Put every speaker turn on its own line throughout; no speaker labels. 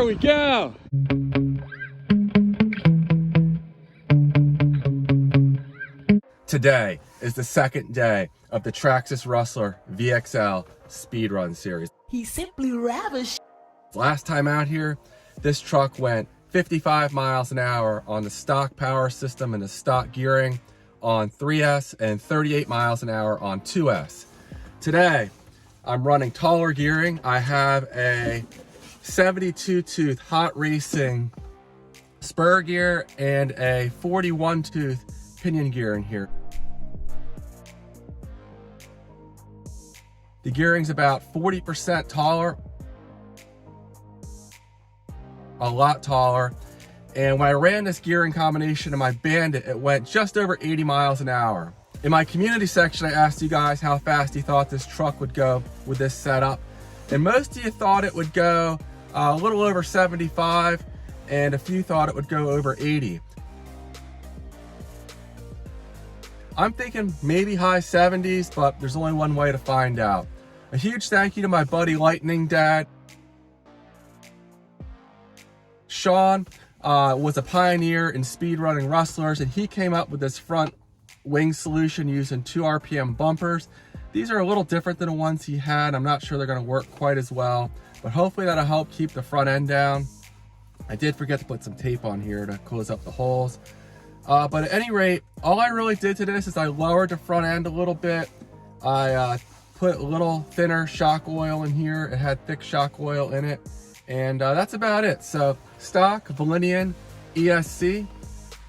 we go. Today is the second day of the Traxxas Rustler VXL Speedrun series.
He simply ravished.
Last time out here, this truck went 55 miles an hour on the stock power system and the stock gearing on 3S and 38 miles an hour on 2S. Today, I'm running taller gearing. I have a 72 tooth hot racing spur gear and a 41 tooth pinion gear in here. The gearing's about 40% taller, a lot taller. And when I ran this gearing combination in my Bandit, it went just over 80 miles an hour. In my community section, I asked you guys how fast you thought this truck would go with this setup. And most of you thought it would go a little over 75, and a few thought it would go over 80. I'm thinking maybe high 70s, but there's only one way to find out. A huge thank you to my buddy Lightning Dad. Sean was a pioneer in speedrunning rustlers, and he came up with this front wing solution using 2 RPM bumpers. These are a little different than the ones he had. I'm not sure they're going to work quite as well, but hopefully that'll help keep the front end down. I did forget to put some tape on here to close up the holes. But at any rate, all I really did to this is I lowered the front end a little bit. I put a little thinner shock oil in here. It had thick shock oil in it. And that's about it. So stock Velineon ESC,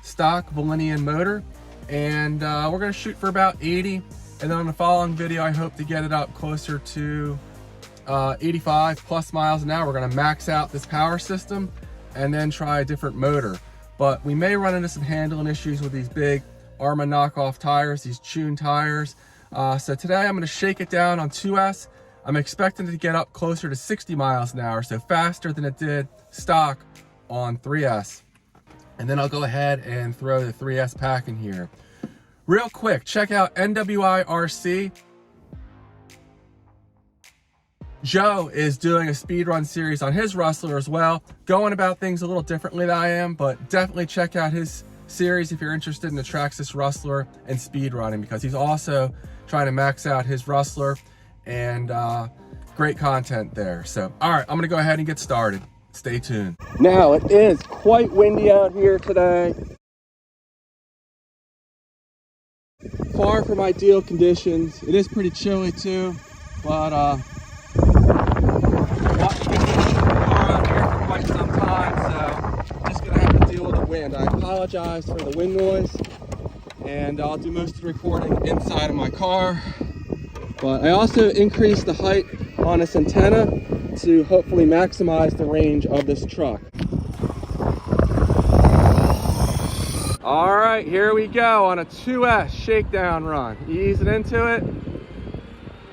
stock Velineon motor. And we're gonna shoot for about 80. And then on the following video, I hope to get it up closer to 85 plus miles an hour. We're gonna max out this power system and then try a different motor. But we may run into some handling issues with these big Arma knockoff tires, these Tune tires. So today I'm gonna shake it down on 2S. I'm expecting it to get up closer to 60 miles an hour, so faster than it did stock on 3S. And then I'll go ahead and throw the 3S pack in here. Real quick, check out NWIRC. Joe is doing a speedrun series on his Rustler as well, going about things a little differently than I am, but definitely check out his series if you're interested in the Traxxas Rustler and speedrunning, because he's also trying to max out his Rustler, and great content there. So, all right, I'm gonna go ahead and get started. Stay tuned. Now, it is quite windy out here today. Far from ideal conditions. It is pretty chilly too, but watched this car out here for quite some time, so just gonna have to deal with the wind. I apologize for the wind noise, and I'll do most of the recording inside of my car. But I also increased the height on this antenna to hopefully maximize the range of this truck. All right, here we go on a 2S shakedown run. Easing into it.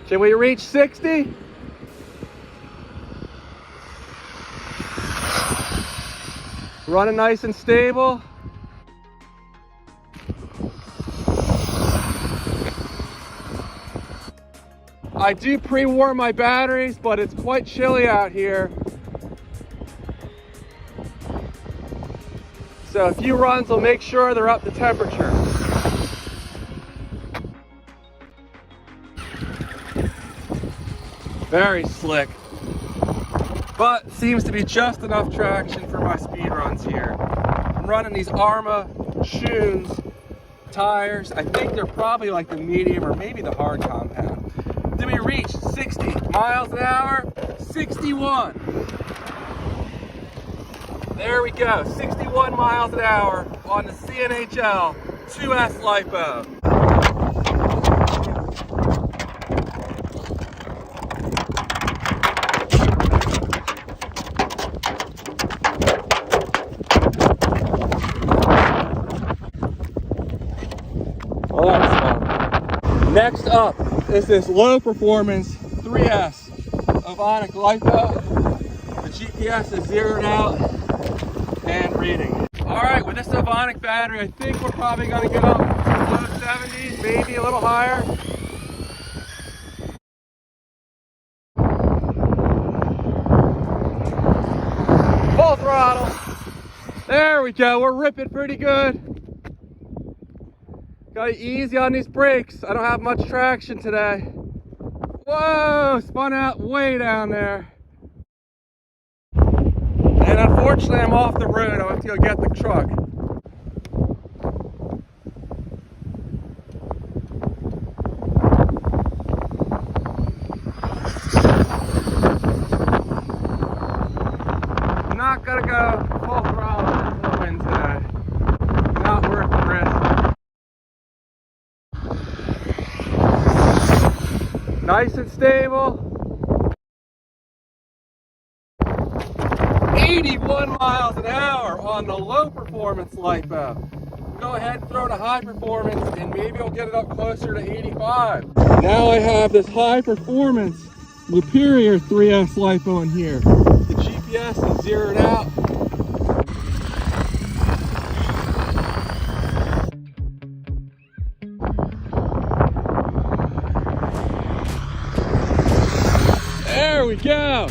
Can we reach 60? Running nice and stable. I do pre-warm my batteries, but it's quite chilly out here. So a few runs will make sure they're up to temperature. Very slick, but seems to be just enough traction for my speed runs here. I'm running these Arma Tunes tires. I think they're probably like the medium or maybe the hard compound. Did we reach 60 miles an hour? 61. There we go, 61 miles an hour on the CNHL 2S LIPO. Well, that was fun. Next up is this low performance 3S Exotek LIPO. The GPS is zeroed out and reading. All right, with this Exotek battery, I think we're probably going to get up to low 70s, maybe a little higher. There we go, we're ripping pretty good. Gotta easy on these brakes. I don't have much traction today. Whoa, spun out way down there. And unfortunately, I'm off the road. I'll have to go get the truck. I'm not gonna go full throttle into the wind today. Not worth the risk. Nice and stable. 81 miles an hour on the low performance LIPO. Go ahead and throw to high performance and maybe I'll get it up closer to 85. Now I have this high performance Liperior 3S LIPO in here. The GPS is zeroed out. There we go.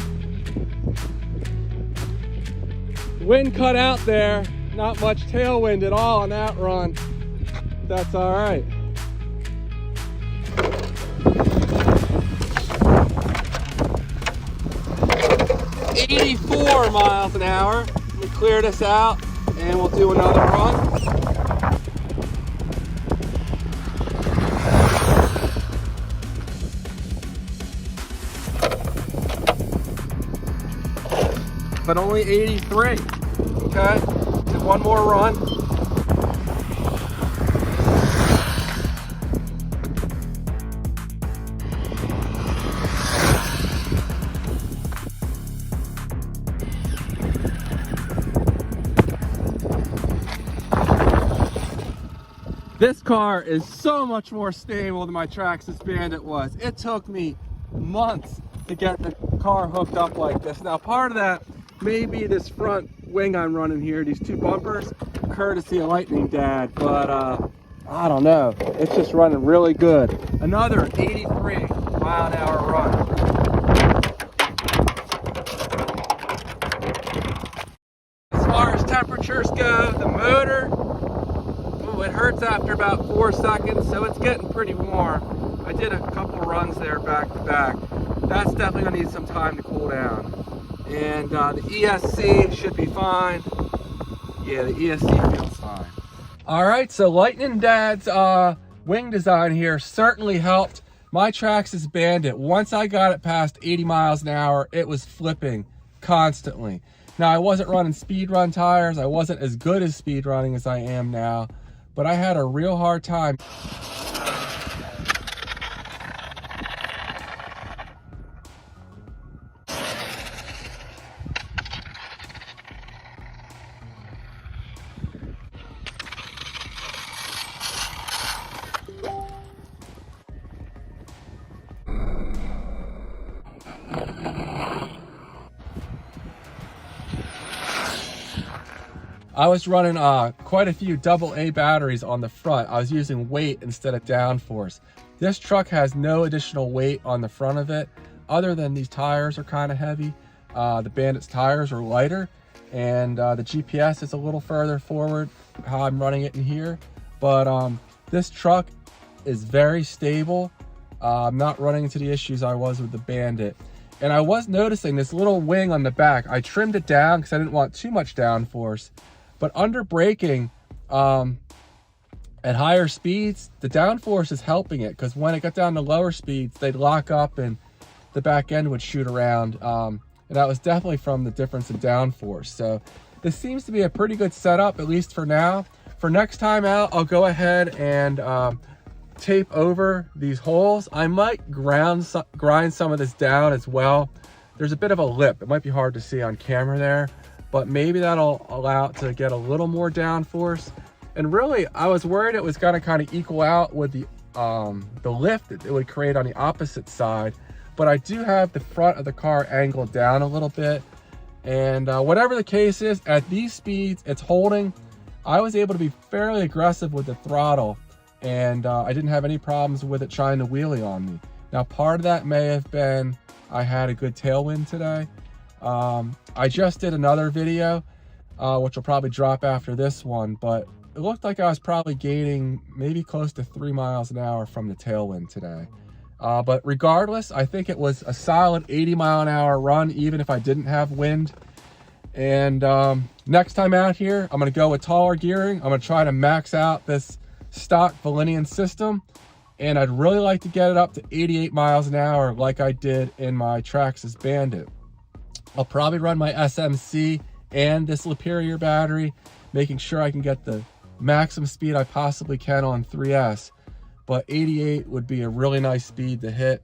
Wind cut out there, not much tailwind at all on that run. That's all right. $84 miles an hour. Let me clear this out and we'll do another run. But only 83. Okay, do one more run. This car is so much more stable than my Traxxas Bandit was. It took me months to get the car hooked up like this. Now, part of that may be this front wing I'm running here, these two bumpers, courtesy of Lightning Dad, but I don't know. It's just running really good. Another 83 mile an hour run. As far as temperatures go, the motor, ooh, it hurts after about 4 seconds, so it's getting pretty warm. I did a couple runs there back to back. That's definitely gonna need some time to cool down. And the ESC should be fine. Yeah, the ESC feels fine. All right, so Lightning Dad's wing design here certainly helped my Traxxas Bandit. Once I got it past 80 miles an hour, it was flipping constantly. Now, I wasn't running speed run tires. I wasn't as good as speed running as I am now, but I had a real hard time. I was running quite a few AA batteries on the front. I was using weight instead of downforce. This truck has no additional weight on the front of it, other than these tires are kind of heavy. The Bandit's tires are lighter, and the GPS is a little further forward, how I'm running it in here. But this truck is very stable. I'm not running into the issues I was with the Bandit. And I was noticing this little wing on the back. I trimmed it down because I didn't want too much downforce. But under braking at higher speeds, the downforce is helping it, because when it got down to lower speeds, they'd lock up and the back end would shoot around. And that was definitely from the difference in downforce. So this seems to be a pretty good setup, at least for now. For next time out, I'll go ahead and tape over these holes. I might grind some of this down as well. There's a bit of a lip. It might be hard to see on camera there, but maybe that'll allow it to get a little more downforce. And really, I was worried it was gonna kind of equal out with the lift that it would create on the opposite side. But I do have the front of the car angled down a little bit. And whatever the case is, at these speeds, it's holding. I was able to be fairly aggressive with the throttle, and I didn't have any problems with it trying to wheelie on me. Now, part of that may have been I had a good tailwind today. I just did another video which will probably drop after this one, but it looked like I was probably gaining maybe close to 3 miles an hour from the tailwind today. But regardless, I think it was a solid 80 mile an hour run, even if I didn't have wind. And next time out here, I'm going to go with taller gearing. I'm going to try to max out this stock Velineon system. And I'd really like to get it up to 88 miles an hour like I did in my Traxxas Bandit. I'll probably run my SMC and this Liperior battery, making sure I can get the maximum speed I possibly can on 3S. But 88 would be a really nice speed to hit,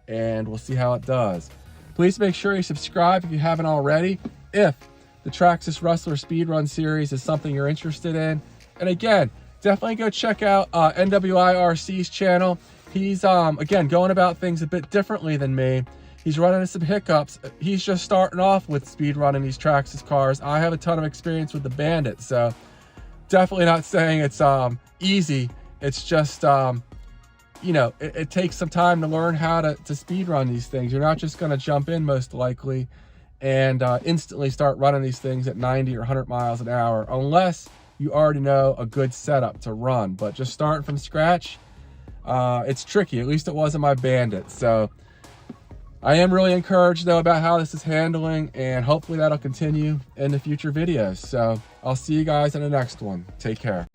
and we'll see how it does. Please make sure you subscribe if you haven't already, if the Traxxas Rustler Speedrun series is something you're interested in. And again, definitely go check out NWIRC's channel. He's, again, going about things a bit differently than me. He's running into some hiccups. He's just starting off with speedrunning these Traxxas cars. I have a ton of experience with the Bandit, so definitely not saying it's easy. It's just, you know, it takes some time to learn how to speedrun these things. You're not just going to jump in, most likely, and instantly start running these things at 90 or 100 miles an hour, unless you already know a good setup to run. But just starting from scratch, it's tricky. At least it was in my Bandit. So I am really encouraged, though, about how this is handling, and hopefully that'll continue in the future videos. So I'll see you guys in the next one. Take care.